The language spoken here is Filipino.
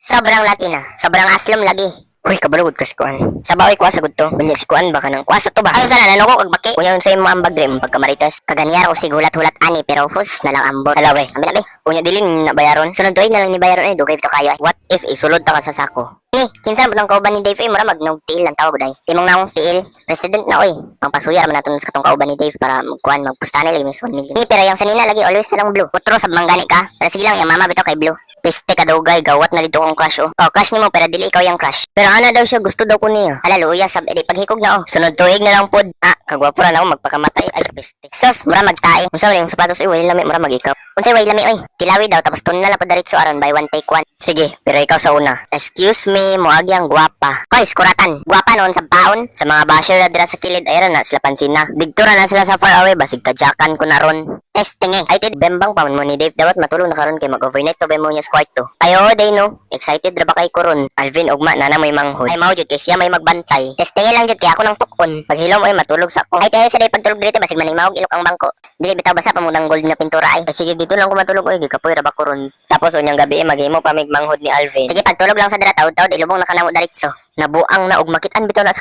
Sobrang laki na. Sobrang aslom lagi. Uy, kabalugod ka si Kuan. Sa bawi kuha sa gudto. Bunya si Kuan baka nang kuha sa to ba? Ayun sana nanoko kag baki. Kunya yun sa imo ambag dream pagkamaritas. Kaganyar ko sigulat-hulat ani pero hus na lang ambot. Hala we. Ambi na be. Kunya dilin na bayaron. Sunod tuig na lang ni bayaron ay dugay to kayo ay. What if isulod ta ka sa sako? Ni, kinsa mo tong kauban ni Dave ay mura magnog tiil ang tawag day. Timong naong tiil. President na oy. Pangpasuyar man naton sa katong kauban ni Dave para magkuan magpustani lagi mis 1 million. Ni pero yung sanina lagi always na lang blue. Utro sa manggani ka. Pero sige lang yung mama bitaw kay blue. Piste ka daw gay, gawat na dito kong crush oh. Oh, crush nimo pero dili ikaw yung crush. Pero ana daw siya, gusto daw ko niya. Hala luya sab edi paghikog na oh. Sunod tuig na lang pod. Ah, kagwapo ra na ako magpakamatay. Ay, piste. Sus, mura magtae. Unsa man yung sapatos ay way lami mura magikaw. Unsay way lami oy? Tilawi daw tapos tun na lang pa diretso aron by one take one. Sige, pero ikaw sa una. Excuse me, moagi ang gwapa. Hoy, skuratan. Gwapa noon sa paon. Sa mga basher na dira sa kilid ayran na sila pansin na. Digtura na sila sa far away basig tadyakan ko na ron. Testing eh. Ay tid bembang pa mo ni Dave dapat matulog na karon kay mag-overnight to ba mo niya sa kwarto. Ayo day no. Excited ra ba kay koron? Alvin ugma na na may manghod. Ay mao jud kay siya may magbantay. Testing lang jud kay ako nang tukon. Paghilom ay matulog sa ko. Ay tayo sa day pagtulog dito basig man mahog ilok ang bangko. Dili bitaw basa pamudang gold na pintura ay. Ay sige dito lang ko matulog oy gikapoy ra ba koron. Tapos unyang gabi maghimo pa mig manghod ni Alvin. Sige pagtulog lang sa dira taud-taud ilubong na kanamo diretso. Nabuang na og makitaan bitaw na